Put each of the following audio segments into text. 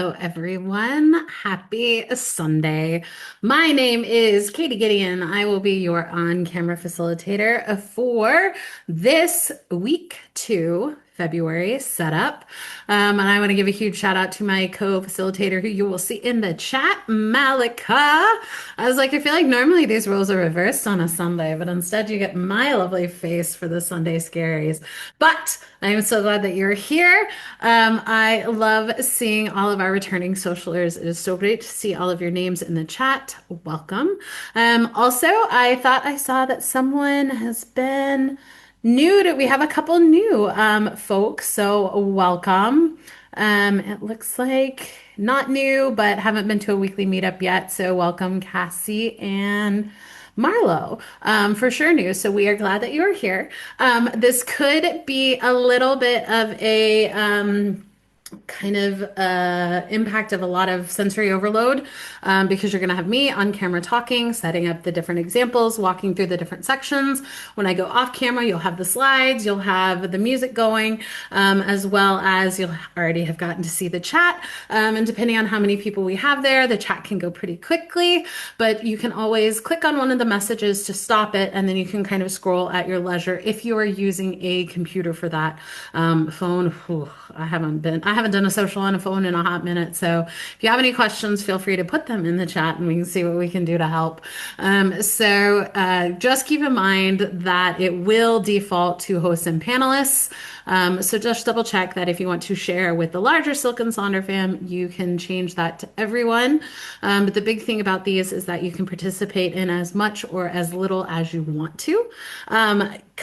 Hello, everyone. Happy Sunday. My name is Katie Gideon. I will be your on-camera facilitator for this week two February setup. And I want to give a huge shout out to my co-facilitator who you will see in the chat, Malika. I was like, I feel like normally these roles are reversed on a Sunday, but instead you get my lovely face for the Sunday scaries. But I am so glad that you're here. I love seeing all of our returning socialers. It is so great to see all of your names in the chat. Welcome. Also, I thought I saw that someone has been new to, we have a couple new folks, so welcome. It looks like not new, but haven't been to a weekly meetup yet. So welcome, Cassie and Marlo, for sure new. So we are glad that you are here. This could be a little bit of a kind of impact of a lot of sensory overload because you're going to have me on camera talking, setting up the different examples, walking through the different sections. When I go off camera, you'll have the slides, you'll have the music going, as well as you'll already have gotten to see the chat. And depending on how many people we have there, the chat can go pretty quickly, but you can always click on one of the messages to stop it, and then you can kind of scroll at your leisure if you are using a computer for that. Phone, whew, I haven't done a social on a phone in a hot minute. So if you have any questions, feel free to put them in the chat and we can see what we can do to help. Just keep in mind that it will default to hosts and panelists. So just double check that if you want to share with the larger Silk and Sonder fam, you can change that to everyone. But the big thing about these is that you can participate in as much or as little as you want to.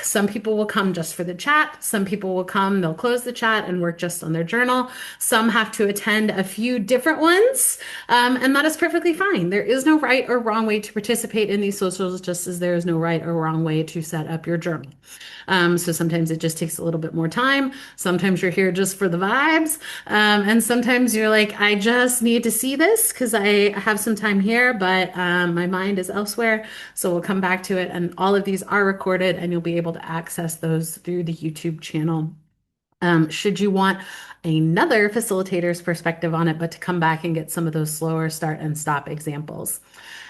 Some people will come just for the chat. Some people will come, they'll close the chat and work just on their journal. Some have to attend a few different ones, and that is perfectly fine. There is no right or wrong way to participate in these socials, just as there is no right or wrong way to set up your journal. So sometimes it just takes a little bit more time. Sometimes you're here just for the vibes. And sometimes you're like, I just need to see this because I have some time here, but my mind is elsewhere. So we'll come back to it. And all of these are recorded and you'll be able to access those through the YouTube channel. Should you want another facilitator's perspective on it, but to come back and get some of those slower start and stop examples.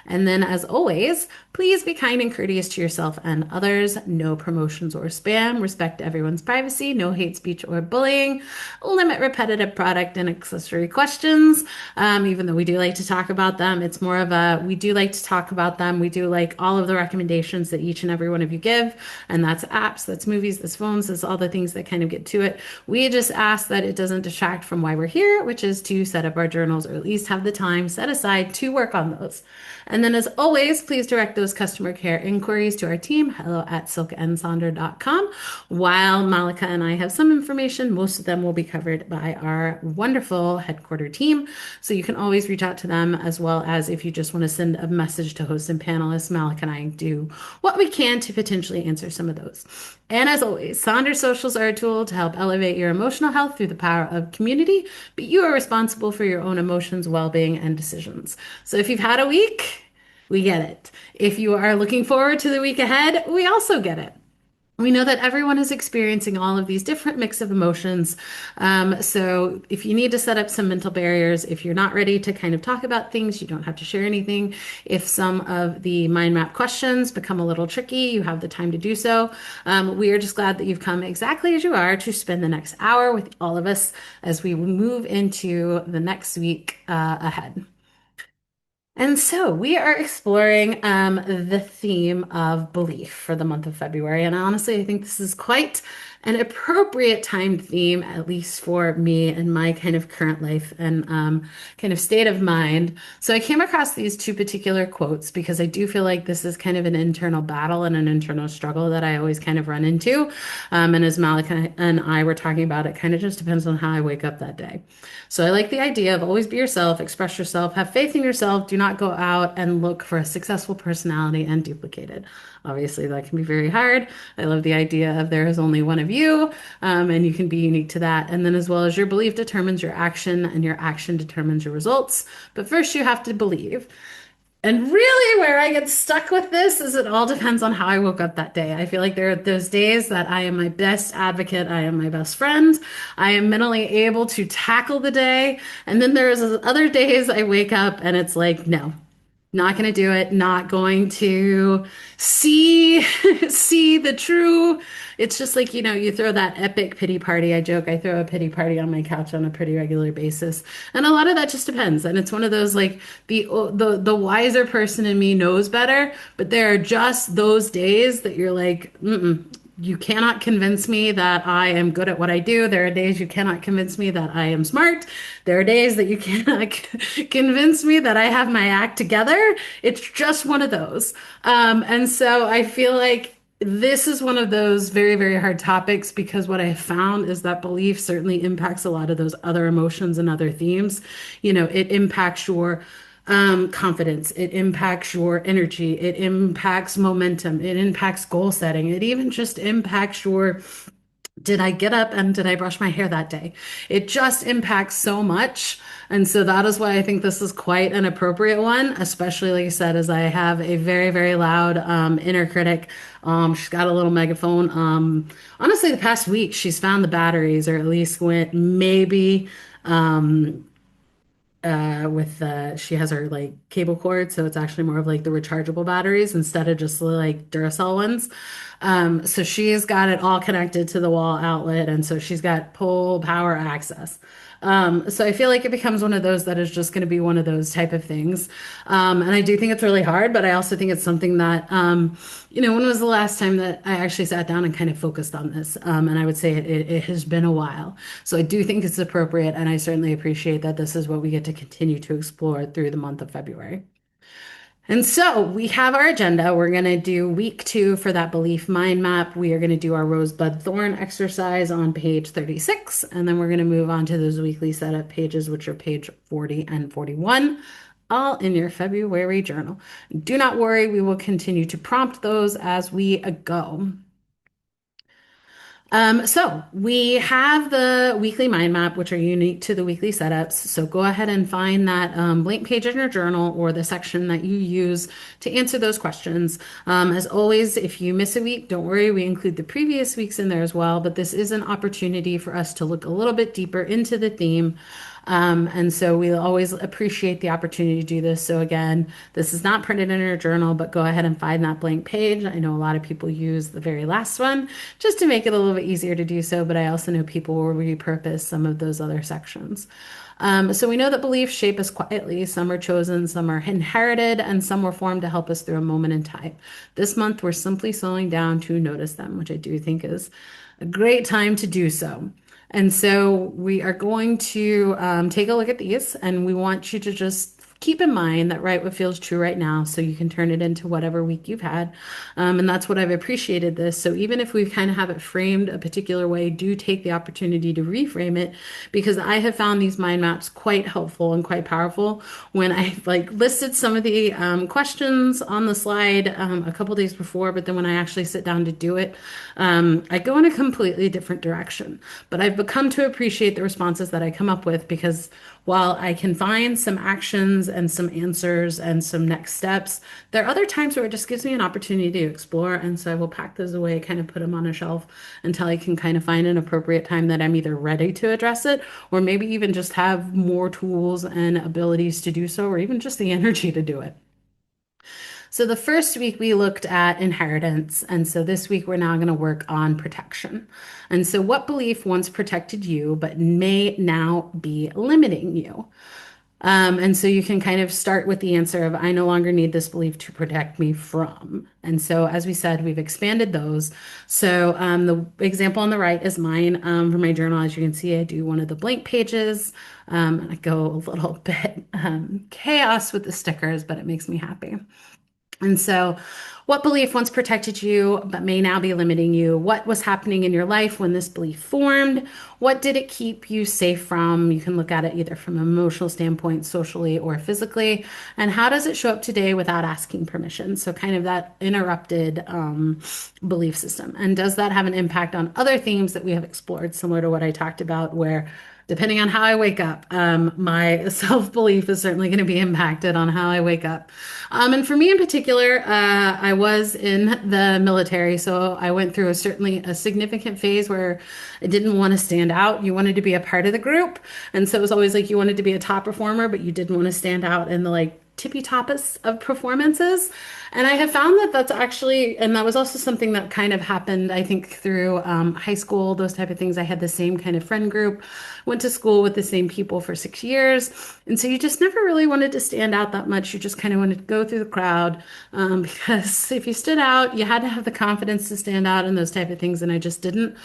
And then, as always, please be kind and courteous to yourself and others. No promotions or spam. Respect everyone's privacy. No hate speech or bullying. Limit repetitive product and accessory questions. Even though we do like to talk about them, it's more of a we do like to talk about them. We do like all of the recommendations that each and every one of you give. And that's apps, that's movies, that's phones, that's all the things that kind of get to it. We just ask that it doesn't distract from why we're here, which is to set up our journals or at least have the time set aside to work on those. And then, as always, please direct those customer care inquiries to our team, hello@silkandsonder.com. While Malika and I have some information, most of them will be covered by our wonderful headquarter team. So you can always reach out to them, as well as if you just want to send a message to hosts and panelists, Malika and I do what we can to potentially answer some of those. And as always, Sonder Socials are a tool to help elevate your emotional health through the power of community, but you are responsible for your own emotions, well-being, and decisions. So if you've had a week, we get it. If you are looking forward to the week ahead, we also get it. We know that everyone is experiencing all of these different mix of emotions. So if you need to set up some mental barriers, if you're not ready to kind of talk about things, you don't have to share anything. If some of the mind map questions become a little tricky, you have the time to do so. We are just glad that you've come exactly as you are to spend the next hour with all of us as we move into the next week ahead. And so we are exploring the theme of belief for the month of February. And honestly, I think this is quite an appropriate timed theme, at least for me and my kind of current life and kind of state of mind. So I came across these two particular quotes because I do feel like this is kind of an internal battle and an internal struggle that I always kind of run into. And as Malika and I were talking about, it kind of just depends on how I wake up that day. So I like the idea of always be yourself, express yourself, have faith in yourself, do not go out and look for a successful personality and duplicate it. Obviously, that can be very hard. I love the idea of there is only one of you, and you can be unique to that. And then, as well as your belief determines your action, and your action determines your results. But first, you have to believe. And really, where I get stuck with this is it all depends on how I woke up that day. I feel like there are those days that I am my best advocate, I am my best friend, I am mentally able to tackle the day. And then there's other days I wake up and it's like, no, not going to do it, not going to see see the true. It's just like, you throw that epic pity party. I joke, I throw a pity party on my couch on a pretty regular basis. And a lot of that just depends. And it's one of those like the wiser person in me knows better, but there are just those days that you're like, mm-mm, you cannot convince me that I am good at what I do. There are days you cannot convince me that I am smart. There are days that you cannot convince me that I have my act together. It's just one of those. And so I feel like this is one of those very, very hard topics because what I have found is that belief certainly impacts a lot of those other emotions and other themes. It impacts your confidence. It impacts your energy. It impacts momentum. It impacts goal setting. It even just impacts your did I get up and did I brush my hair that day? It just impacts so much. And so that is why I think this is quite an appropriate one, especially like I said, as I have a very, very loud inner critic. She's got a little megaphone. Honestly, the past week, she's found the batteries, or at least went maybe with she has her like cable cord, so it's actually more of like the rechargeable batteries instead of just like Duracell ones. So she's got it all connected to the wall outlet, and so she's got full power access. So I feel like it becomes one of those that is just going to be one of those type of things. And I do think it's really hard, but I also think it's something that, when was the last time that I actually sat down and kind of focused on this? And I would say it has been a while. So I do think it's appropriate, and I certainly appreciate that this is what we get to continue to explore through the month of February. And so we have our agenda. We're going to do week 2 for that belief mind map. We are going to do our rosebud thorn exercise on page 36. And then we're going to move on to those weekly setup pages, which are page 40 and 41, all in your February journal. Do not worry, we will continue to prompt those as we go. So we have the weekly mind map, which are unique to the weekly setups. So go ahead and find that blank page in your journal or the section that you use to answer those questions. As always, if you miss a week, don't worry, we include the previous weeks in there as well. But this is an opportunity for us to look a little bit deeper into the theme. And so we always appreciate the opportunity to do this. So again, this is not printed in your journal, but go ahead and find that blank page. I know a lot of people use the very last one just to make it a little bit easier to do so, but I also know people will repurpose some of those other sections. So we know that beliefs shape us quietly. Some are chosen, some are inherited, and some were formed to help us through a moment in time. This month, we're simply slowing down to notice them, which I do think is a great time to do so. And so we are going to take a look at these, and we want you to just keep in mind that write what feels true right now so you can turn it into whatever week you've had. And that's what I've appreciated this. So even if we kind of have it framed a particular way, do take the opportunity to reframe it because I have found these mind maps quite helpful and quite powerful when I like listed some of the questions on the slide a couple days before, but then when I actually sit down to do it, I go in a completely different direction. But I've become to appreciate the responses that I come up with because while I can find some actions and some answers and some next steps, there are other times where it just gives me an opportunity to explore. And so I will pack those away, kind of put them on a shelf until I can kind of find an appropriate time that I'm either ready to address it or maybe even just have more tools and abilities to do so, or even just the energy to do it. So the first week we looked at inheritance. And so this week we're now going to work on protection. And so what belief once protected you, but may now be limiting you? And so you can kind of start with the answer of, I no longer need this belief to protect me from. And so, as we said, we've expanded those. So the example on the right is mine for my journal. As you can see, I do one of the blank pages. And I go a little bit chaos with the stickers, but it makes me happy. And so, what belief once protected you but may now be limiting you? What was happening in your life when this belief formed? What did it keep you safe from? You can look at it either from an emotional standpoint, socially, or physically. And how does it show up today without asking permission? So, kind of that interrupted belief system. And does that have an impact on other themes that we have explored, similar to what I talked about, where depending on how I wake up. My self-belief is certainly going to be impacted on how I wake up. And for me in particular, I was in the military, so I went through certainly a significant phase where I didn't want to stand out. You wanted to be a part of the group, and so it was always like you wanted to be a top performer, but you didn't want to stand out in the like tippy toppest of performances. And I have found that that's actually, and that was also something that kind of happened, I think, through high school, those type of things. I had the same kind of friend group, went to school with the same people for 6 years. And so you just never really wanted to stand out that much. You just kind of wanted to go through the crowd because if you stood out, you had to have the confidence to stand out and those type of things. And I just didn't.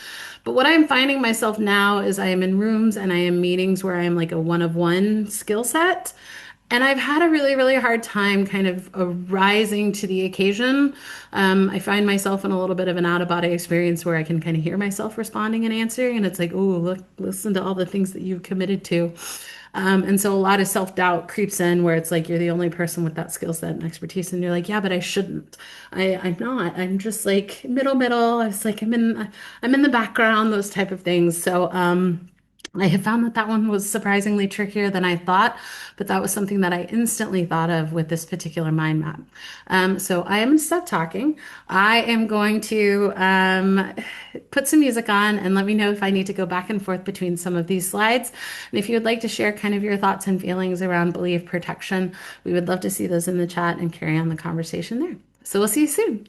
But what I'm finding myself now is I am in rooms and I am meetings where I am like a one of one skill set. And I've had a really, really hard time kind of rising to the occasion. I find myself in a little bit of an out of body experience where I can kind of hear myself responding and answering. And it's like, oh, look, listen to all the things that you've committed to. And so a lot of self doubt creeps in where it's like you're the only person with that skill set and expertise. And you're like, yeah, but I shouldn't. I'm not. I'm just like middle. I was like, I'm in the background, those type of things. So, I have found that that one was surprisingly trickier than I thought, but that was something that I instantly thought of with this particular mind map. So I am going to stop talking. I am going to put some music on and let me know if I need to go back and forth between some of these slides. And if you would like to share kind of your thoughts and feelings around belief protection, we would love to see those in the chat and carry on the conversation there. So we'll see you soon.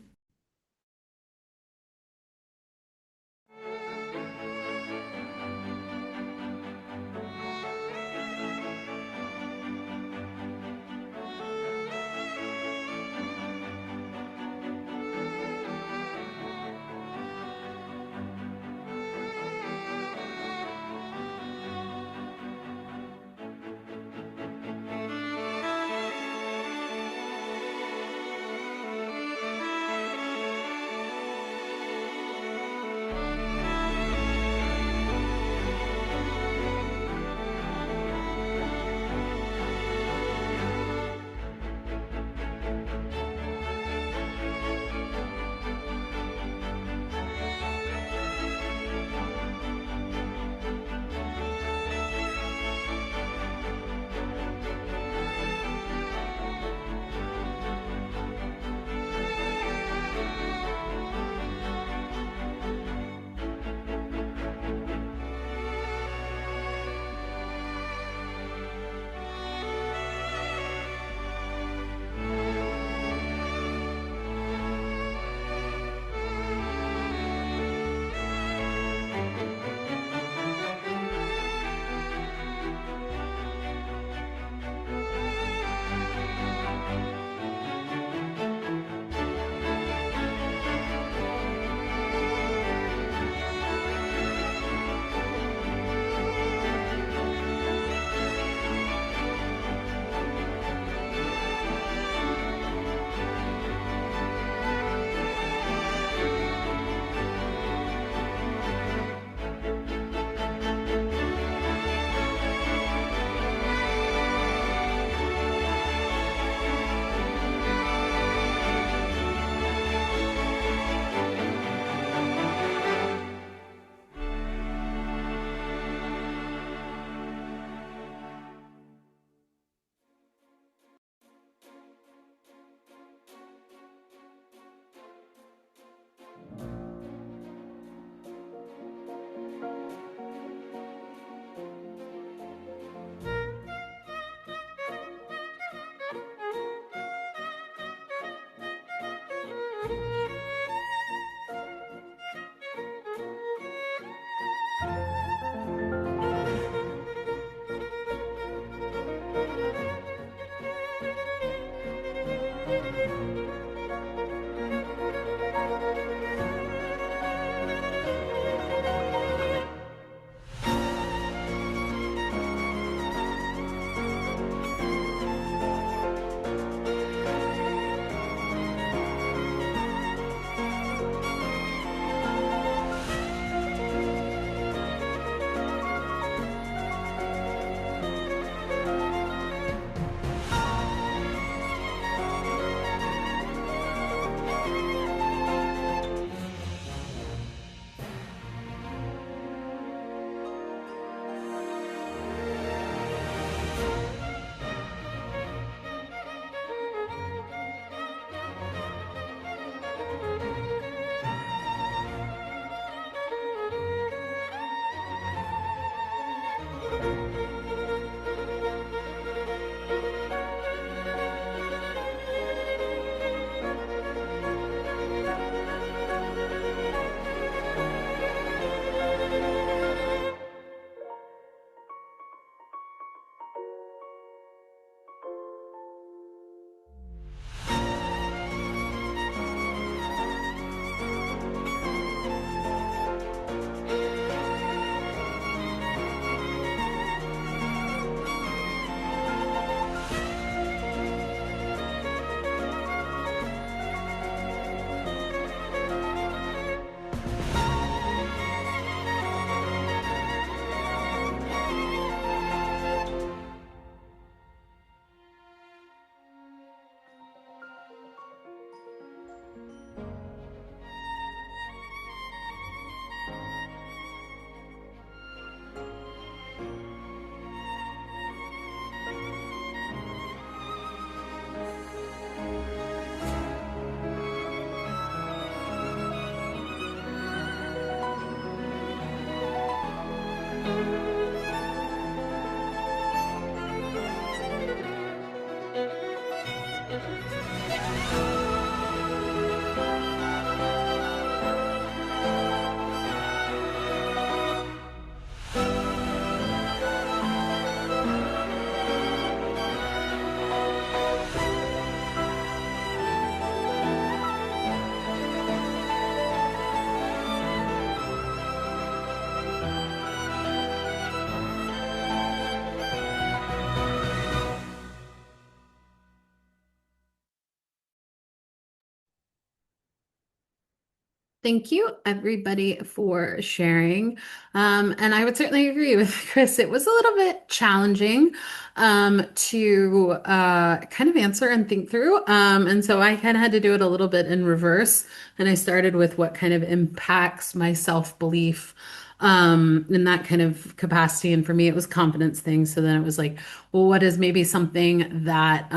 Thank you, everybody, for sharing. And I would certainly agree with Chris. It was a little bit challenging to kind of answer and think through. And so I kind of had to do it a little bit in reverse. And I started with what kind of impacts my self-belief in that kind of capacity. And for me, it was confidence things. So then it was like, well, what is maybe something that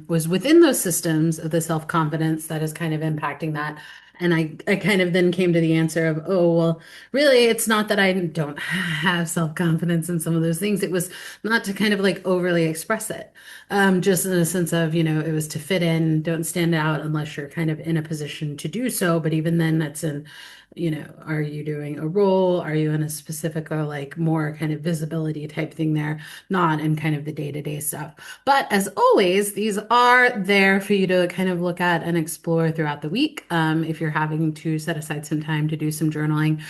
was within those systems of the self-confidence that is kind of impacting that? And I kind of then came to the answer of, oh, well, really, it's not that I don't have self-confidence in some of those things. It was not to kind of like overly express it, just in a sense of, it was to fit in, don't stand out unless you're kind of in a position to do so. But even then, that's in, are you doing a role? Are you in a specific or like more kind of visibility type thing there, not in kind of the day-to-day stuff. But as always, these are there for you to kind of look at and explore throughout the week. If you're having to set aside some time to do some journaling,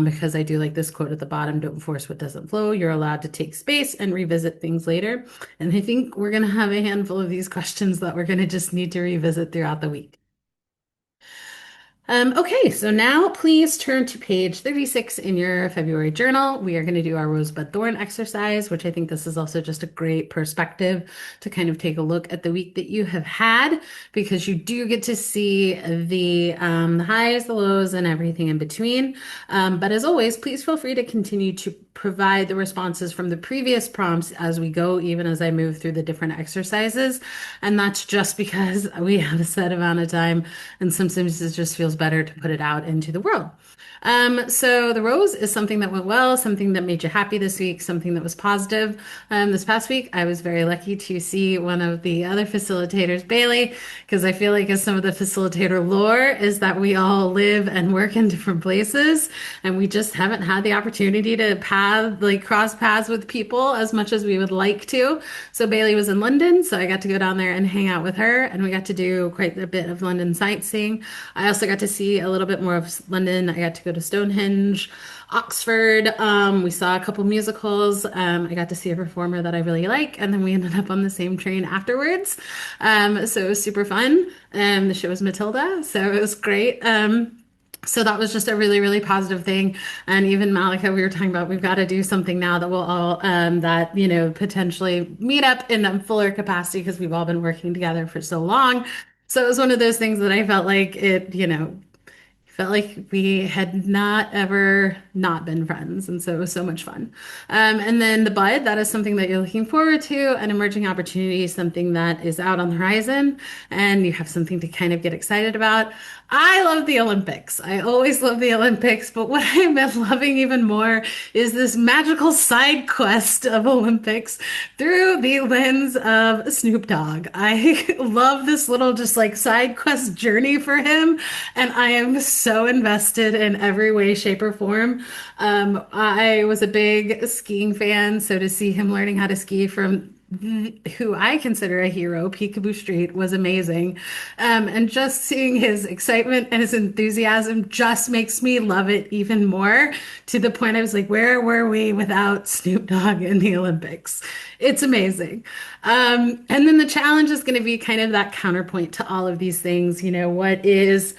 because I do like this quote at the bottom, don't force what doesn't flow. You're allowed to take space and revisit things later. And I think we're going to have a handful of these questions that we're going to just need to revisit throughout the week. Okay, so now please turn to page 36 in your February journal. We are going to do our rosebud thorn exercise, which I think this is also just a great perspective to kind of take a look at the week that you have had, because you do get to see the highs, the lows, and everything in between. But as always, please feel free to continue to provide the responses from the previous prompts as we go, even as I move through the different exercises. And that's just because we have a set amount of time, and sometimes it just feels better to put it out into the world. So the rose is something that went well, something that made you happy this week, something that was positive. This past week, I was very lucky to see one of the other facilitators, Bailey, because I feel like as some of the facilitator lore is that we all live and work in different places, and we just haven't had the opportunity to cross paths with people as much as we would like to. So Bailey was in London, so I got to go down there and hang out with her, and we got to do quite a bit of London sightseeing. I also got to see a little bit more of London. I got to go to Stonehenge, Oxford. We saw a couple musicals. I got to see a performer that I really like, and then we ended up on the same train afterwards. So it was super fun. The show was Matilda, so it was great. So that was just a really, really positive thing. And even Malika, we were talking about, we've got to do something now that will all, that, potentially meet up in a fuller capacity because we've all been working together for so long. So it was one of those things that I felt like felt like we had not ever not been friends. And so it was so much fun. And then the bud, that is something that you're looking forward to, an emerging opportunity, something that is out on the horizon, and you have something to kind of get excited about. I love the Olympics. I always love the Olympics, but what I've been loving even more is this magical side quest of Olympics through the lens of Snoop Dogg. I love this little just like side quest journey for him, and I am so invested in every way, shape, or form. I was a big skiing fan, so to see him learning how to ski from who I consider a hero, Peekaboo Street, was amazing. And just seeing his excitement and his enthusiasm just makes me love it even more, to the point I was like, where were we without Snoop Dogg in the Olympics? It's amazing. And then the challenge is going to be kind of that counterpoint to all of these things. What is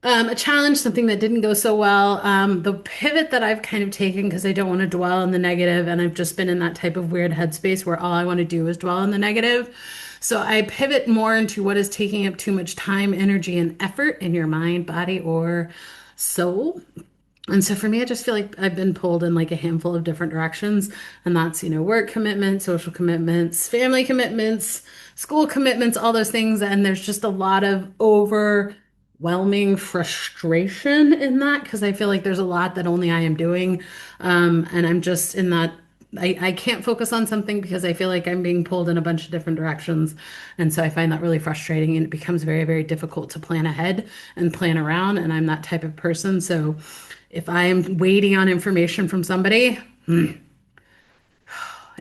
a challenge, something that didn't go so well. The pivot that I've kind of taken, because I don't want to dwell on the negative, and I've just been in that type of weird headspace where all I want to do is dwell on the negative. So I pivot more into what is taking up too much time, energy, and effort in your mind, body, or soul. And so for me, I just feel like I've been pulled in like a handful of different directions. And that's, work commitments, social commitments, family commitments, school commitments, all those things. And there's just a lot of overwhelming frustration in that, because I feel like there's a lot that only I am doing. And I'm just in that. I can't focus on something because I feel like I'm being pulled in a bunch of different directions. And so I find that really frustrating, and it becomes very, very difficult to plan ahead and plan around. And I'm that type of person. So if I'm waiting on information from somebody,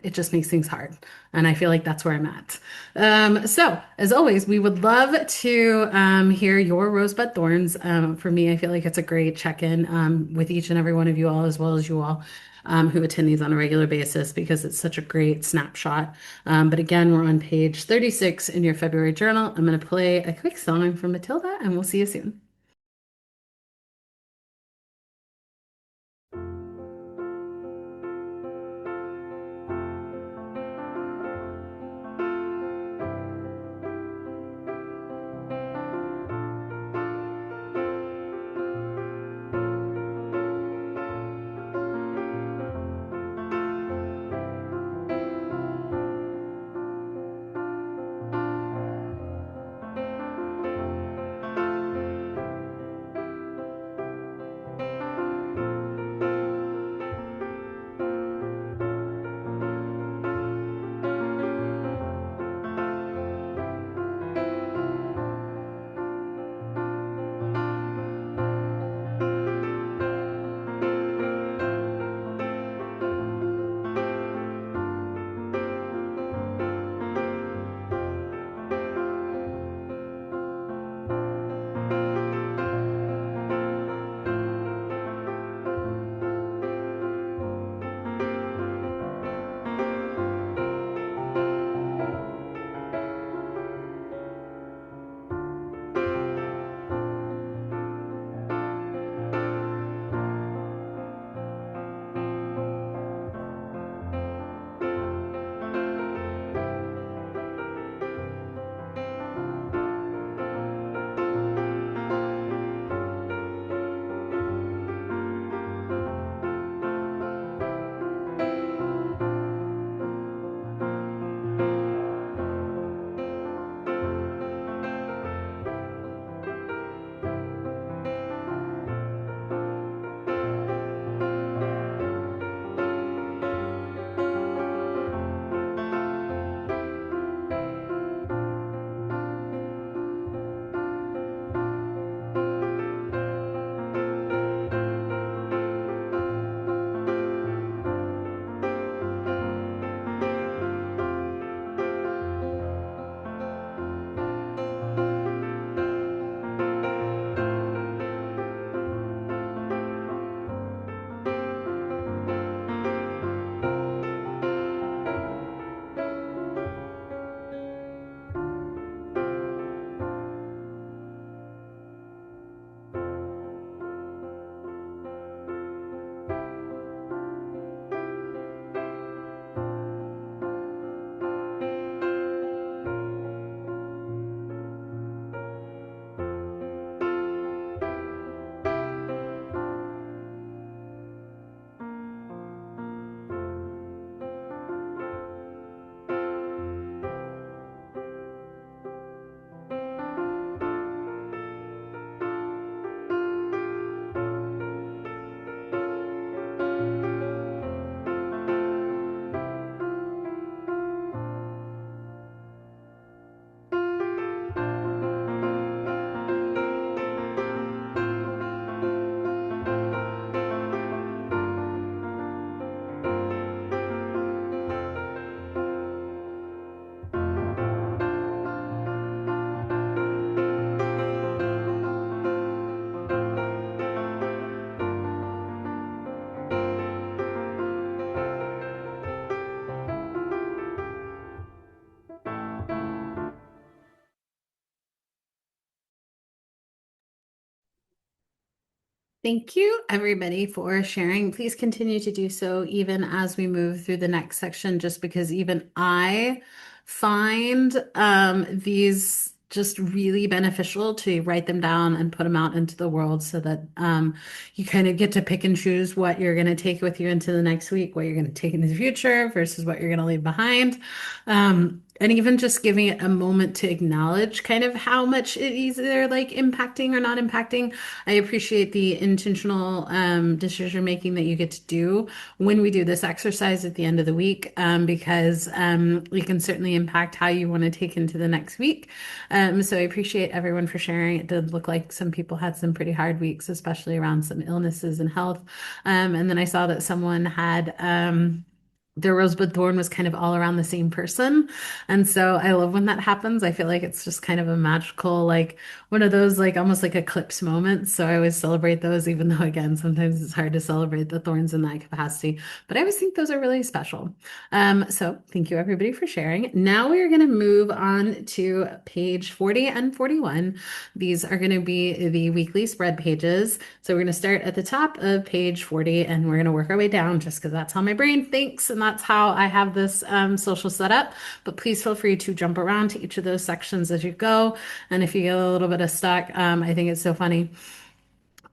it just makes things hard. And I feel like that's where I'm at. So, as always, we would love to hear your rosebud thorns. For me, I feel like it's a great check in with each and every one of you all, as well as you all who attend these on a regular basis, because it's such a great snapshot. But again, we're on page 36 in your February journal. I'm going to play a quick song from Matilda, and we'll see you soon. Thank you, everybody, for sharing. Please continue to do so even as we move through the next section, just because even I find these just really beneficial to write them down and put them out into the world so that you kind of get to pick and choose what you're going to take with you into the next week, what you're going to take into the future versus what you're going to leave behind. And even just giving it a moment to acknowledge kind of how much it is either like impacting or not impacting. I appreciate the intentional decision making that you get to do when we do this exercise at the end of the week, because it can certainly impact how you want to take into the next week. So I appreciate everyone for sharing. It did look like some people had some pretty hard weeks, especially around some illnesses and health. And then I saw that someone had. Their rosebud thorn was kind of all around the same person. And so I love when that happens. I feel like it's just kind of a magical, like one of those, like almost like eclipse moments. So I always celebrate those, even though, again, sometimes it's hard to celebrate the thorns in that capacity. But I always think those are really special. So thank you, everybody, for sharing. Now we are going to move on to page 40 and 41. These are going to be the weekly spread pages. So we're going to start at the top of page 40 and we're going to work our way down just because that's how my brain thinks and that's how I have this social set up. But please feel free to jump around to each of those sections as you go. And if you get a little bit of stuck, I think it's so funny.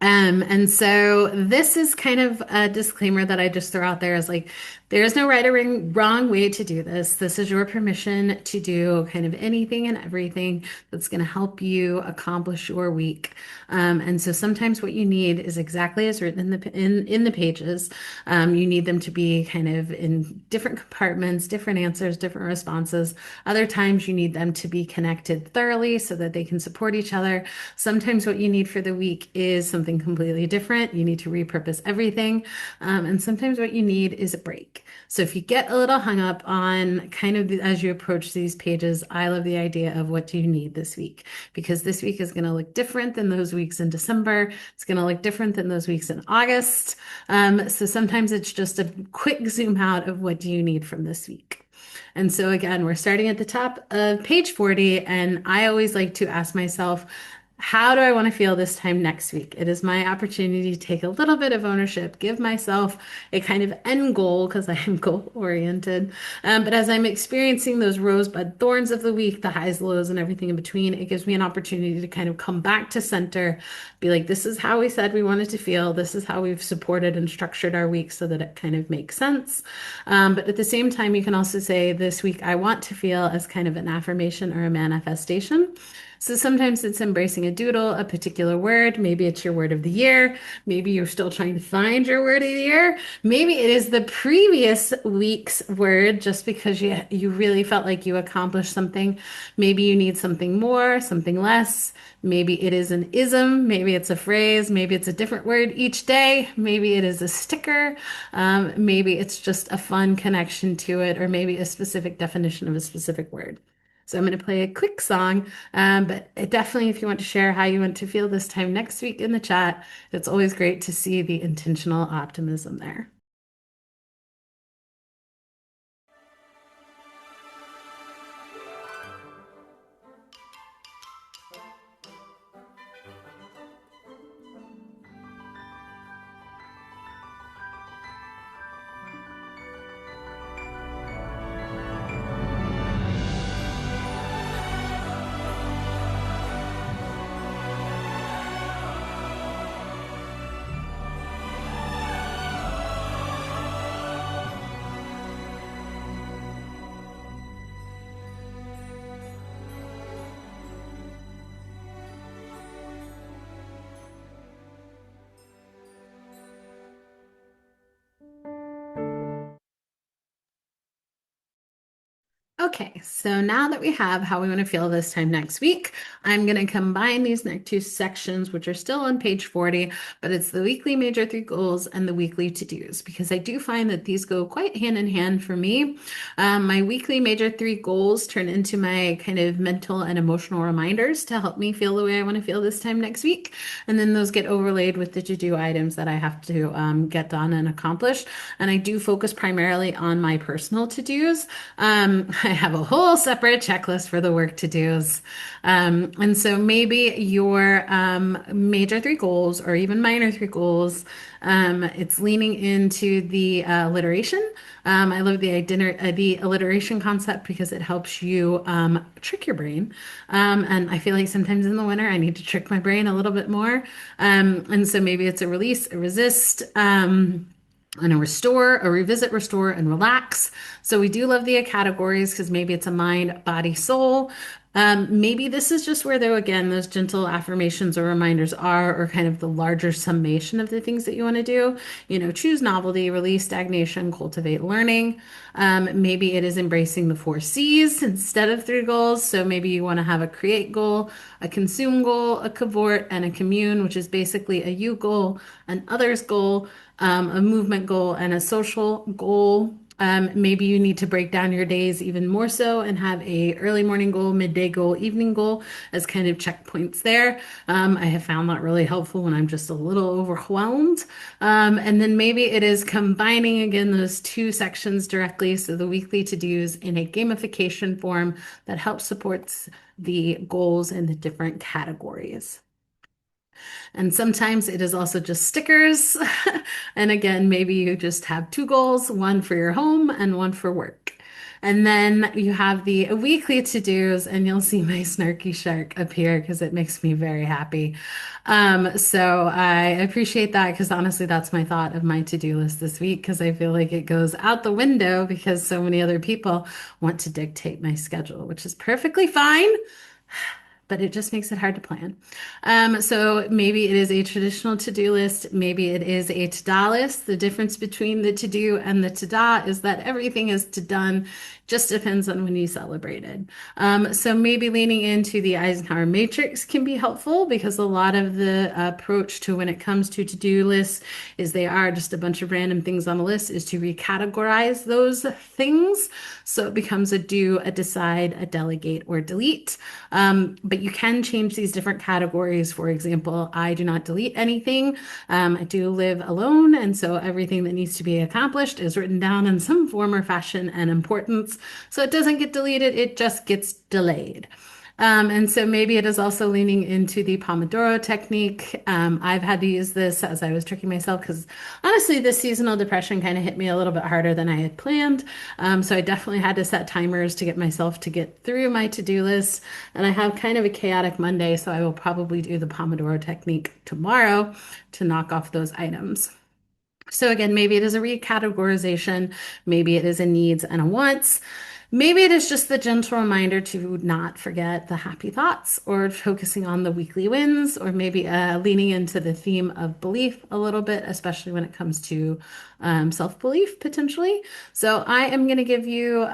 And so this is kind of a disclaimer that I just throw out there is like, there is no right or wrong way to do this. This is your permission to do kind of anything and everything that's going to help you accomplish your week. And so sometimes what you need is exactly as written in the pages. You need them to be kind of in different compartments, different answers, different responses. Other times you need them to be connected thoroughly so that they can support each other. Sometimes what you need for the week is something completely different. You need to repurpose everything. And sometimes what you need is a break. So if you get a little hung up on kind of as you approach these pages, I love the idea of what do you need this week? Because this week is going to look different than those weeks in December. It's going to look different than those weeks in August. So sometimes it's just a quick zoom out of what do you need from this week. And so again, we're starting at the top of page 40, and I always like to ask myself, how do I want to feel this time next week? It is my opportunity to take a little bit of ownership, give myself a kind of end goal because I am goal oriented. But as I'm experiencing those rosebud thorns of the week, the highs, lows, and everything in between, it gives me an opportunity to kind of come back to center, be like, this is how we said we wanted to feel. This is how we've supported and structured our week so that it kind of makes sense. But at the same time, you can also say, this week I want to feel as kind of an affirmation or a manifestation. So sometimes it's embracing a doodle, a particular word. Maybe it's your word of the year. Maybe you're still trying to find your word of the year. Maybe it is the previous week's word just because you really felt like you accomplished something. Maybe you need something more, something less. Maybe it is an ism. Maybe it's a phrase. Maybe it's a different word each day. Maybe it is a sticker. Maybe it's just a fun connection to it, or maybe a specific definition of a specific word. So I'm going to play a quick song, but definitely if you want to share how you want to feel this time next week in the chat, it's always great to see the intentional optimism there. Okay, so now that we have how we want to feel this time next week, I'm going to combine these next two sections, which are still on page 40, but it's the weekly major three goals and the weekly to-dos, because I do find that these go quite hand in hand for me. My weekly major three goals turn into my kind of mental and emotional reminders to help me feel the way I want to feel this time next week. And then those get overlaid with the to-do items that I have to get done and accomplish. And I do focus primarily on my personal to-dos. I have a whole separate checklist for the work to dos. And so maybe your major three goals or even minor three goals, it's leaning into the alliteration. I love the alliteration concept because it helps you trick your brain. And I feel like sometimes in the winter I need to trick my brain a little bit more. And so maybe it's a release, a resist. And a restore, a revisit, restore, and relax. So we do love the categories because maybe it's a mind, body, soul. Maybe this is just where, though, again, those gentle affirmations or reminders are, or kind of the larger summation of the things that you want to do. Choose novelty, release stagnation, cultivate learning. Maybe it is embracing the four C's instead of three goals. So maybe you want to have a create goal, a consume goal, a cavort, and a commune, which is basically a you goal, an others goal, a movement goal, and a social goal. Maybe you need to break down your days even more so and have a early morning goal, midday goal, evening goal as kind of checkpoints there. I have found that really helpful when I'm just a little overwhelmed. And then maybe it is combining again those two sections directly. So the weekly to-dos in a gamification form that helps supports the goals in the different categories. And sometimes it is also just stickers. And again, maybe you just have two goals, one for your home and one for work. And then you have the weekly to-dos, and you'll see my snarky shark appear because it makes me very happy. So I appreciate that because honestly, that's my thought of my to-do list this week because I feel like it goes out the window because so many other people want to dictate my schedule, which is perfectly fine, but it just makes it hard to plan. So maybe it is a traditional to-do list. Maybe it is a to-da list. The difference between the to-do and the to-da is that everything is to done. Just depends on when you celebrated. So maybe leaning into the Eisenhower matrix can be helpful because a lot of the approach to when it comes to to-do lists is they are just a bunch of random things on a list is to recategorize those things. So it becomes a do, a decide, a delegate, or delete. But you can change these different categories. For example, I do not delete anything. I do live alone, and so everything that needs to be accomplished is written down in some form or fashion and importance. So it doesn't get deleted, it just gets delayed. And so maybe it is also leaning into the Pomodoro technique. I've had to use this as I was tricking myself because honestly, this seasonal depression kind of hit me a little bit harder than I had planned. So I definitely had to set timers to get myself to get through my to-do list. And I have kind of a chaotic Monday, so I will probably do the Pomodoro technique tomorrow to knock off those items. So again, maybe it is a recategorization, maybe it is a needs and a wants. Maybe it is just the gentle reminder to not forget the happy thoughts or focusing on the weekly wins, or maybe leaning into the theme of belief a little bit, especially when it comes to self-belief potentially. So I am going to give you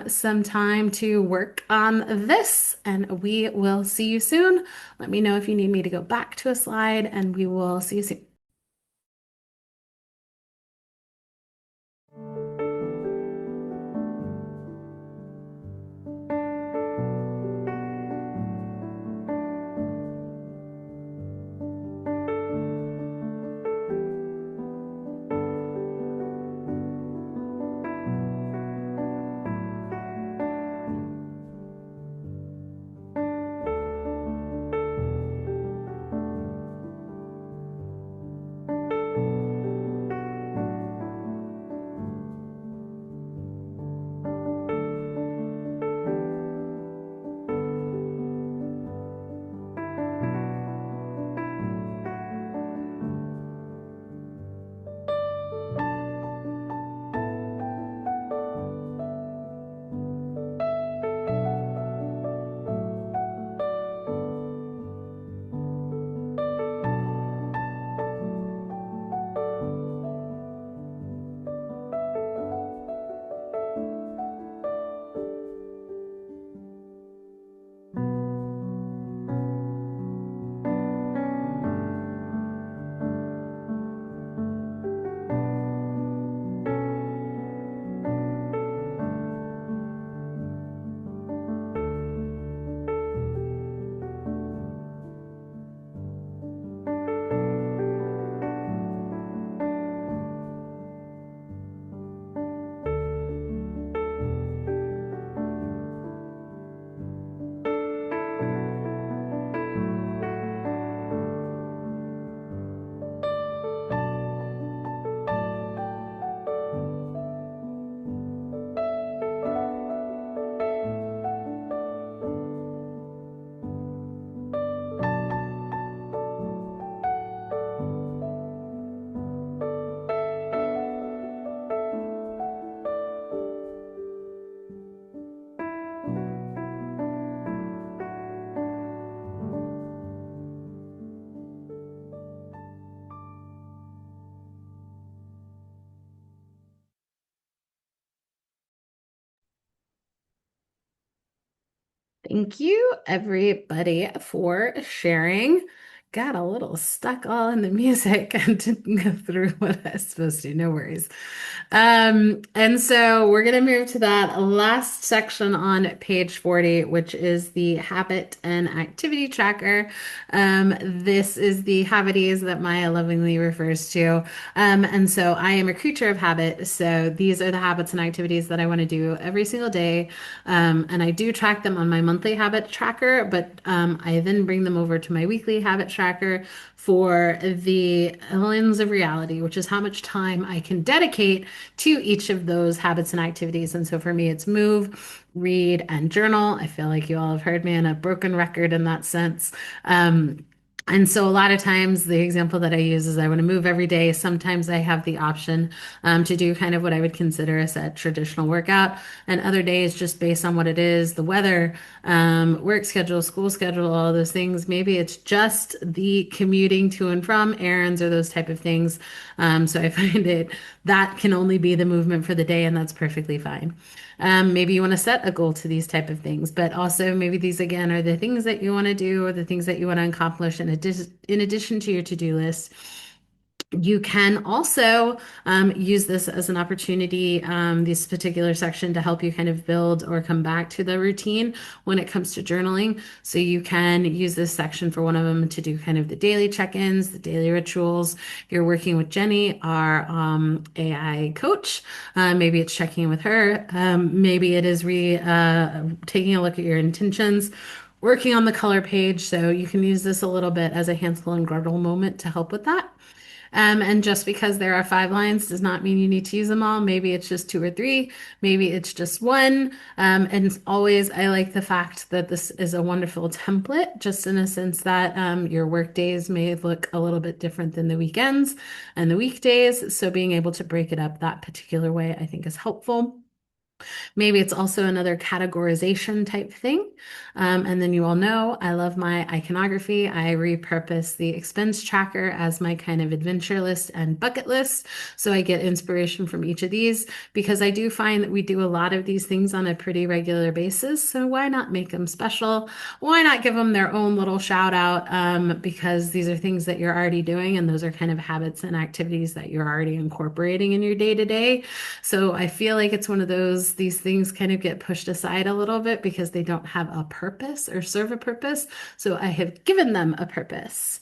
some time to work on this, and we will see you soon. Let me know if you need me to go back to a slide, and we will see you soon. Thank you, everybody, for sharing. Got a little stuck all in the music and didn't go through what I was supposed to. No worries. And so we're going to move to that last section on page 40, which is the habit and activity tracker. This is the habities that Maya lovingly refers to. And so I am a creature of habit. So these are the habits and activities that I want to do every single day. And I do track them on my monthly habit tracker, but I then bring them over to my weekly habit tracker for the lens of reality, which is how much time I can dedicate to each of those habits and activities. And so for me, it's move, read, and journal. I feel like you all have heard me on a broken record in that sense. And so a lot of times the example that I use is I want to move every day. Sometimes I have the option to do kind of what I would consider a set traditional workout. And other days, just based on what it is, the weather, work schedule, school schedule, all those things. Maybe it's just the commuting to and from errands or those type of things. So I find it that can only be the movement for the day, and that's perfectly fine. Maybe you want to set a goal to these type of things, but also maybe these again are the things that you want to do or the things that you want to accomplish in addition to your to-do list. You can also use this as an opportunity, this particular section, to help you kind of build or come back to the routine when it comes to journaling. So you can use this section for one of them to do kind of the daily check-ins, the daily rituals. If you're working with Jenny, our AI coach, maybe it's checking in with her. Maybe it is taking a look at your intentions, working on the color page. So you can use this a little bit as a Hansel and Gretel moment to help with that. And just because there are 5 lines does not mean you need to use them all. Maybe it's just 2 or 3. Maybe it's just one. And always, I like the fact that this is a wonderful template, just in a sense that your work days may look a little bit different than the weekends and the weekdays. So being able to break it up that particular way, I think is helpful. Maybe it's also another categorization type thing. And then you all know I love my iconography. I repurpose the expense tracker as my kind of adventure list and bucket list. So I get inspiration from each of these because I do find that we do a lot of these things on a pretty regular basis. So why not make them special? Why not give them their own little shout out? Because these are things that you're already doing, and those are kind of habits and activities that you're already incorporating in your day to day. So I feel like it's one of these things kind of get pushed aside a little bit because they don't have a purpose or serve a purpose. So I have given them a purpose.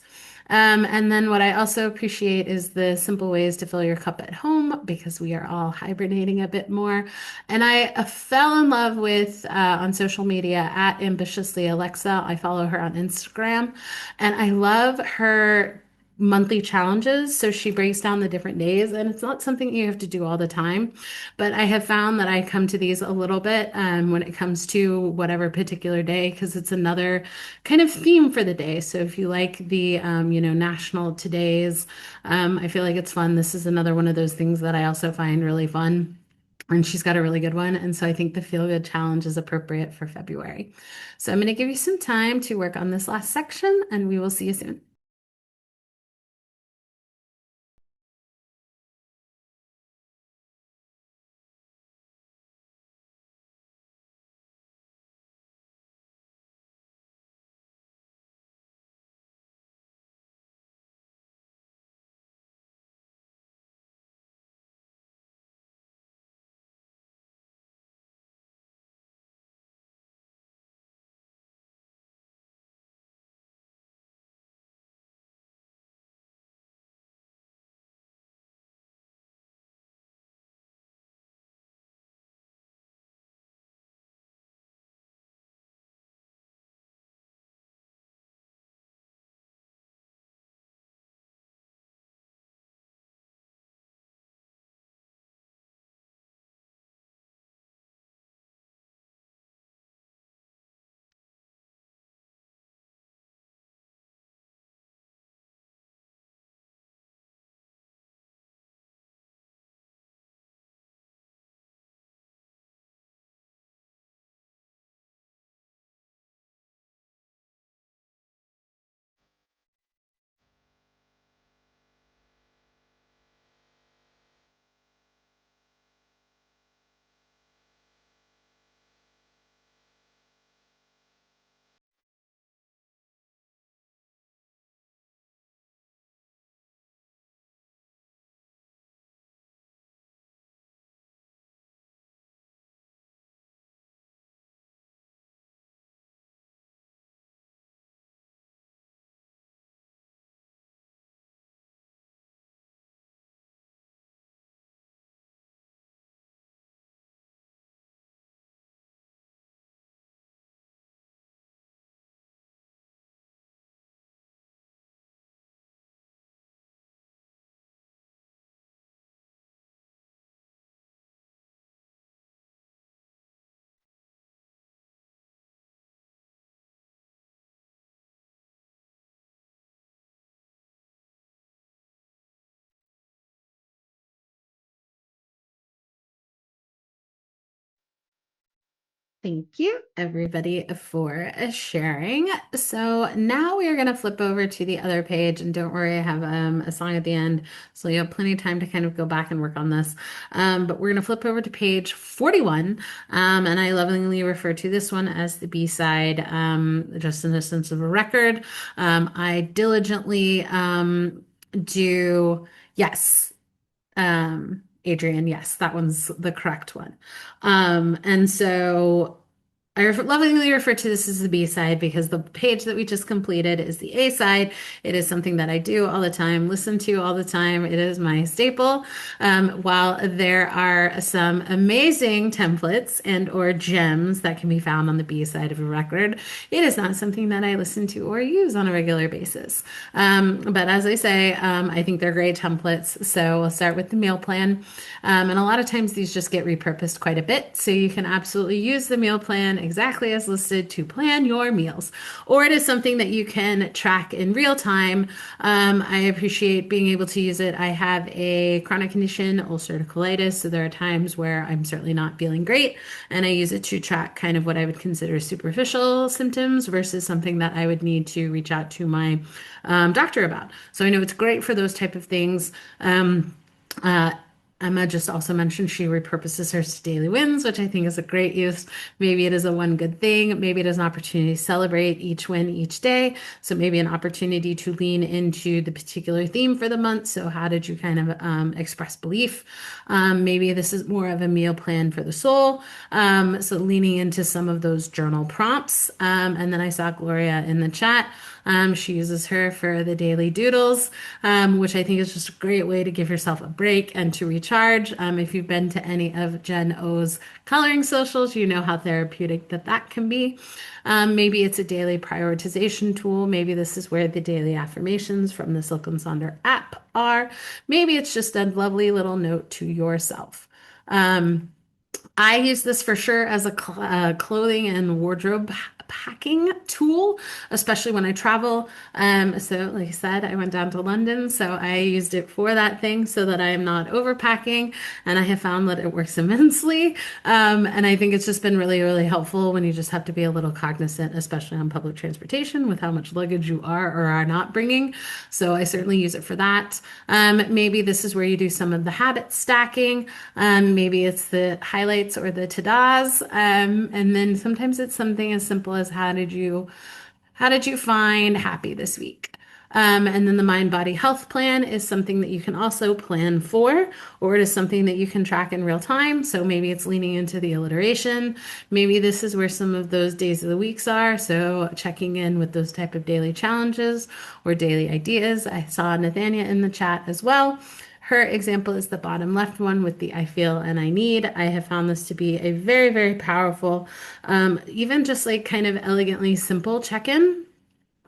And then what I also appreciate is the simple ways to fill your cup at home because we are all hibernating a bit more. And I fell in love with on social media at Ambitiously Alexa. I follow her on Instagram, and I love her monthly challenges. So she breaks down the different days, and it's not something you have to do all the time. But I have found that I come to these a little bit when it comes to whatever particular day, because it's another kind of theme for the day. So if you like the, national todays, I feel like it's fun. This is another one of those things that I also find really fun. And she's got a really good one. And so I think the Feel Good Challenge is appropriate for February. So I'm going to give you some time to work on this last section, and we will see you soon. Thank you, everybody, for sharing. So now we are going to flip over to the other page, and don't worry, I have a song at the end, so you have plenty of time to kind of go back and work on this. But we're going to flip over to page 41, and I lovingly refer to this one as the B side, just in the sense of a record. I diligently do, yes. Adrian, yes, that one's the correct one. And so lovingly refer to this as the B side because the page that we just completed is the A side. It is something that I do all the time, listen to all the time. It is my staple. While there are some amazing templates and or gems that can be found on the B side of a record, it is not something that I listen to or use on a regular basis. But as I say, I think they're great templates. So we'll start with the meal plan. And a lot of times these just get repurposed quite a bit. So you can absolutely use the meal plan exactly as listed to plan your meals. Or it is something that you can track in real time. I appreciate being able to use it. I have a chronic condition, ulcerative colitis. So there are times where I'm certainly not feeling great. And I use it to track kind of what I would consider superficial symptoms versus something that I would need to reach out to my doctor about. So I know it's great for those type of things. Uh, Emma just also mentioned she repurposes hers to daily wins, which I think is a great use. Maybe it is a one good thing. Maybe it is an opportunity to celebrate each win each day. So maybe an opportunity to lean into the particular theme for the month. So how did you kind of express belief? Maybe this is more of a meal plan for the soul. So leaning into some of those journal prompts. And then I saw Gloria in the chat. She uses her for the daily doodles, which I think is just a great way to give yourself a break and to recharge. If you've been to any of Jen O's coloring socials, you know how therapeutic that can be. Maybe it's a daily prioritization tool. Maybe this is where the daily affirmations from the Silk and Sonder app are. Maybe it's just a lovely little note to yourself. I use this for sure as a clothing and wardrobe packing tool, especially when I travel. So, like I said, I went down to London, so I used it for that thing so that I am not overpacking, and I have found that it works immensely. And I think it's just been really, really helpful when you just have to be a little cognizant, especially on public transportation, with how much luggage you are or are not bringing. So I certainly use it for that. Maybe this is where you do some of the habit stacking. Maybe it's the highlights or the to-dos. And then sometimes it's something as simple as how did you find happy this week? And then the mind body health plan is something that you can also plan for, or it is something that you can track in real time. So maybe it's leaning into the alliteration. Maybe this is where some of those days of the weeks are. So checking in with those type of daily challenges or daily ideas. I saw Nathania in the chat as well. Her example is the bottom left one with the I feel and I need. I have found this to be a very, very powerful, even just like kind of elegantly simple check-in.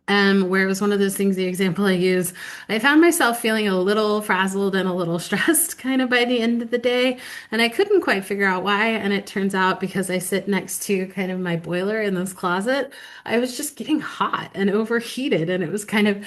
Where it was one of those things, the example I use, I found myself feeling a little frazzled and a little stressed kind of by the end of the day. And I couldn't quite figure out why. And it turns out because I sit next to kind of my boiler in this closet, I was just getting hot and overheated. And it was kind of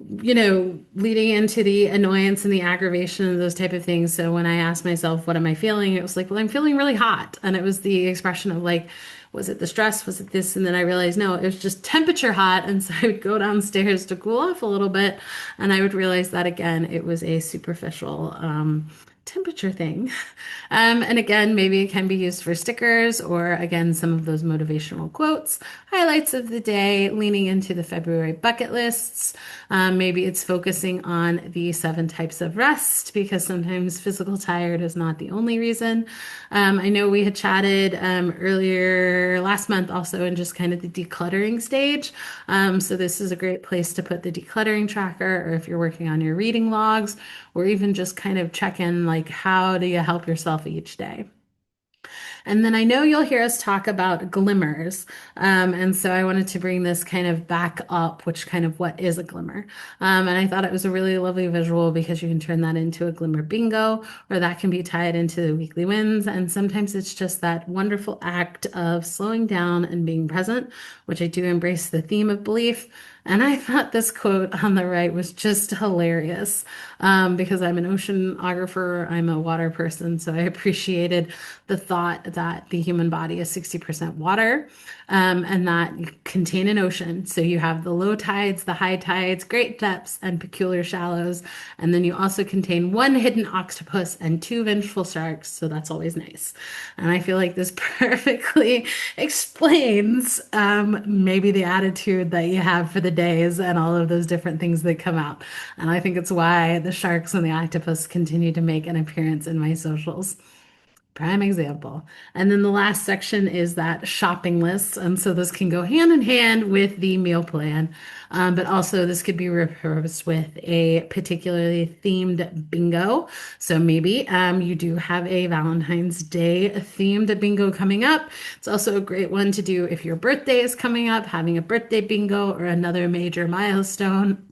leading into the annoyance and the aggravation and those type of things. So when I asked myself, what am I feeling? It was like, well, I'm feeling really hot. And it was the expression of like, was it the stress? Was it this? And then I realized, no, it was just temperature hot. And so I would go downstairs to cool off a little bit. And I would realize that again, it was a superficial, temperature thing. And again, maybe it can be used for stickers or again, some of those motivational quotes, highlights of the day, leaning into the February bucket lists. Maybe it's focusing on the 7 types of rest because sometimes physical tired is not the only reason. I know we had chatted earlier last month also in just kind of the decluttering stage. So this is a great place to put the decluttering tracker, or if you're working on your reading logs, or even just kind of check in like, how do you help yourself each day? And then I know you'll hear us talk about glimmers. And so I wanted to bring this kind of back up, which kind of what is a glimmer. And I thought it was a really lovely visual because you can turn that into a glimmer bingo, or that can be tied into the weekly wins. And sometimes it's just that wonderful act of slowing down and being present, which I do embrace the theme of belief. And I thought this quote on the right was just hilarious because I'm an oceanographer, I'm a water person, so I appreciated the thought that the human body is 60% water, and that you contain an ocean. So you have the low tides, the high tides, great depths, and peculiar shallows. And then you also contain one hidden octopus and two vengeful sharks. So that's always nice. And I feel like this perfectly explains maybe the attitude that you have for the days and all of those different things that come out. And I think it's why the sharks and the octopus continue to make an appearance in my socials. Prime example. And then the last section is that shopping list. And so this can go hand in hand with the meal plan. But also, this could be repurposed with a particularly themed bingo. So maybe you do have a Valentine's Day themed bingo coming up. It's also a great one to do if your birthday is coming up, having a birthday bingo or another major milestone.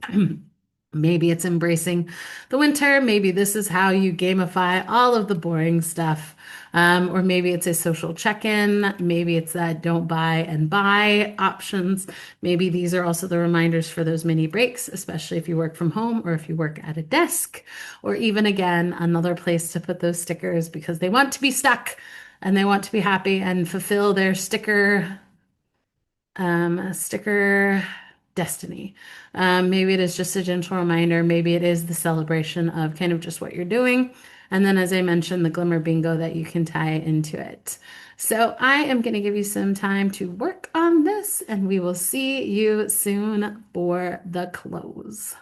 Maybe it's embracing the winter. Maybe this is how you gamify all of the boring stuff. Or maybe it's a social check-in. Maybe it's that don't buy and buy options. Maybe these are also the reminders for those mini breaks, especially if you work from home or if you work at a desk, or even again, another place to put those stickers because they want to be stuck and they want to be happy and fulfill their sticker destiny. Maybe it is just a gentle reminder. Maybe it is the celebration of kind of just what you're doing. And then, as I mentioned, the glimmer bingo that you can tie into it. So I am going to give you some time to work on this, and we will see you soon for the close.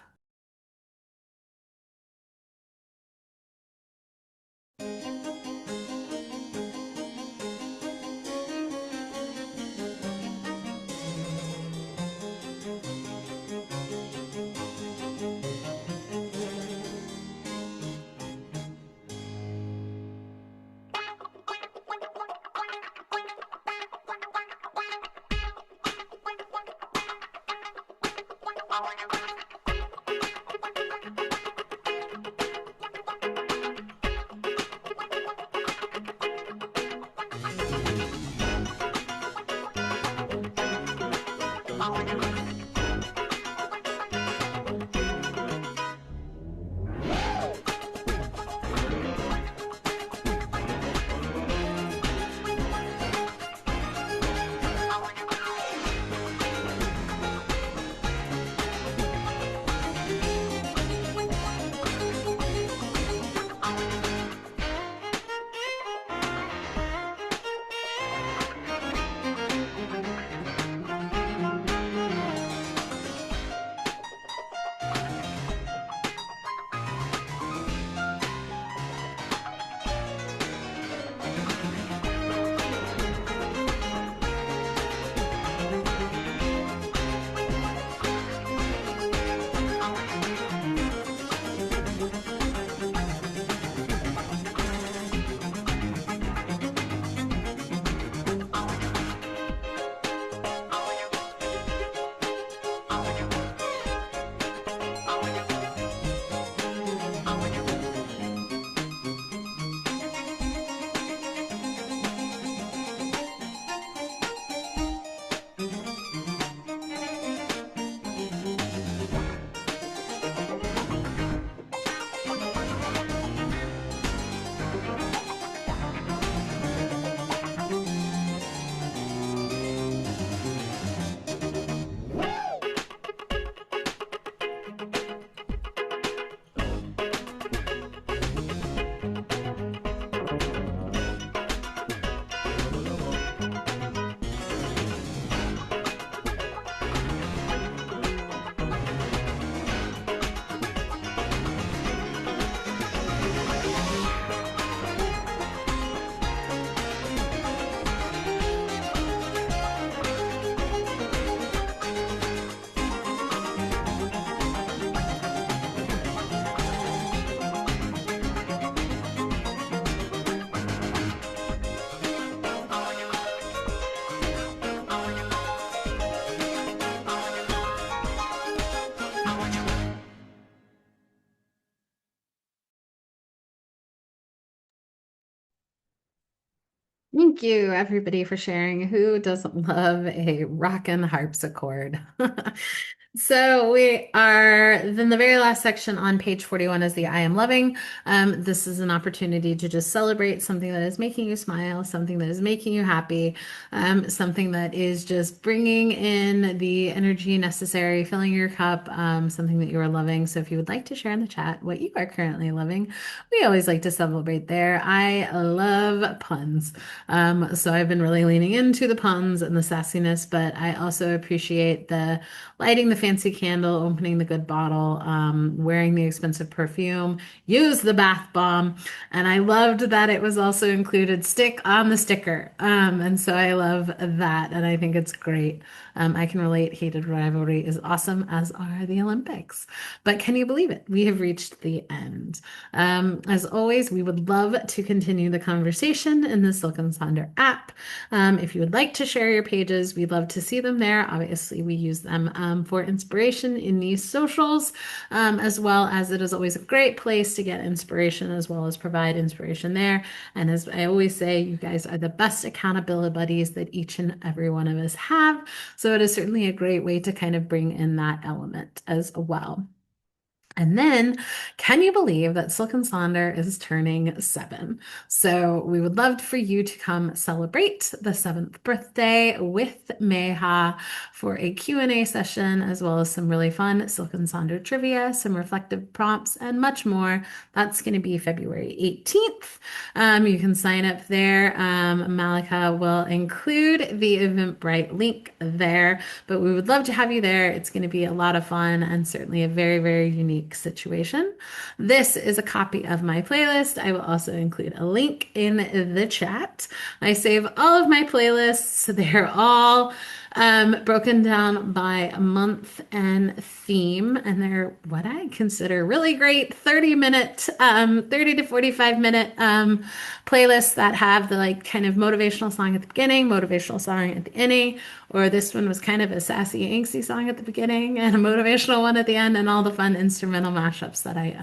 Thank you, everybody, for sharing. Who doesn't love a rockin' harpsichord? So we are then the very last section on page 41 is the I am loving. This is an opportunity to just celebrate something that is making you smile, something that is making you happy, something that is just bringing in the energy necessary, filling your cup, something that you are loving. So if you would like to share in the chat what you are currently loving, we always like to celebrate there. I love puns. So I've been really leaning into the puns and the sassiness, but I also appreciate the lighting the fancy candle, opening the good bottle, wearing the expensive perfume, use the bath bomb. And I loved that it was also included stick on the sticker. And so I love that. And I think it's great. I can relate. Hated rivalry is awesome, as are the Olympics. But can you believe it? We have reached the end. As always, we would love to continue the conversation in the Silk and Sonder app. If you would like to share your pages, we'd love to see them there. Obviously, we use them for inspiration in these socials, as well as it is always a great place to get inspiration as well as provide inspiration there. And as I always say, you guys are the best accountability buddies that each and every one of us have. So it is certainly a great way to kind of bring in that element as well. And then, can you believe that Silk and Sonder is turning 7? So we would love for you to come celebrate the 7th birthday with Meha for a Q&A session, as well as some really fun Silk and Sonder trivia, some reflective prompts, and much more. That's going to be February 18th. You can sign up there. Malika will include the Eventbrite link there, but we would love to have you there. It's going to be a lot of fun and certainly a very, very unique situation. This is a copy of my playlist. I will also include a link in the chat. I save all of my playlists. They're all broken down by month and theme, and they're what I consider really great 30 to 45 minute playlists that have the like kind of motivational song at the beginning, motivational song at the ending, or this one was kind of a sassy, angsty song at the beginning and a motivational one at the end, and all the fun instrumental mashups that I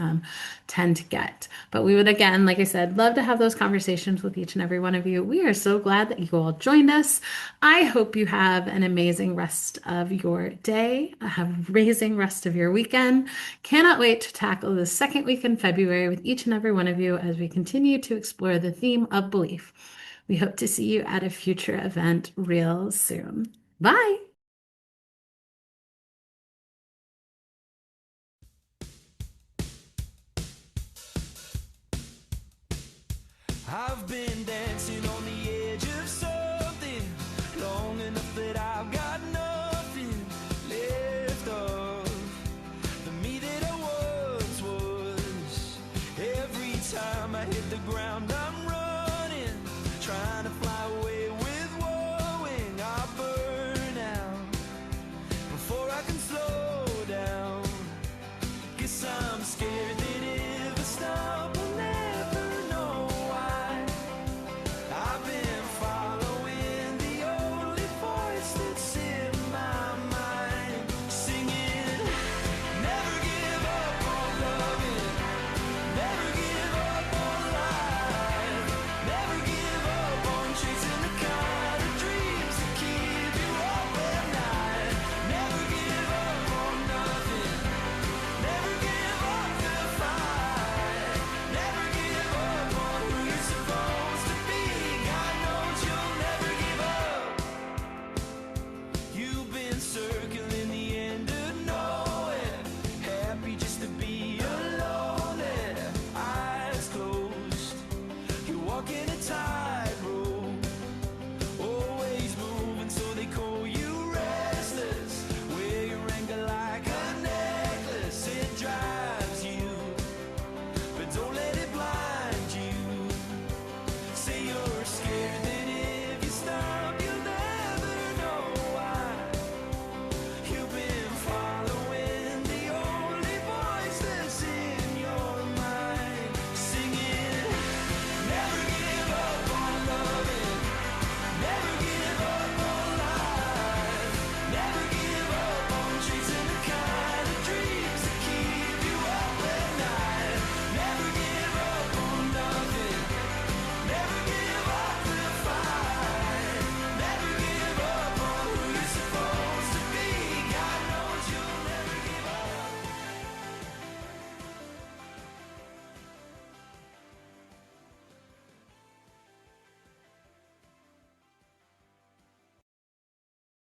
tend to get. But we would, again, like I said, love to have those conversations with each and every one of you. We are so glad that you all joined us. I hope you have an amazing rest of your day, a amazing rest of your weekend. Cannot wait to tackle the second week in February with each and every one of you as we continue to explore the theme of belief. We hope to see you at a future event real soon. Bye. I've been dancing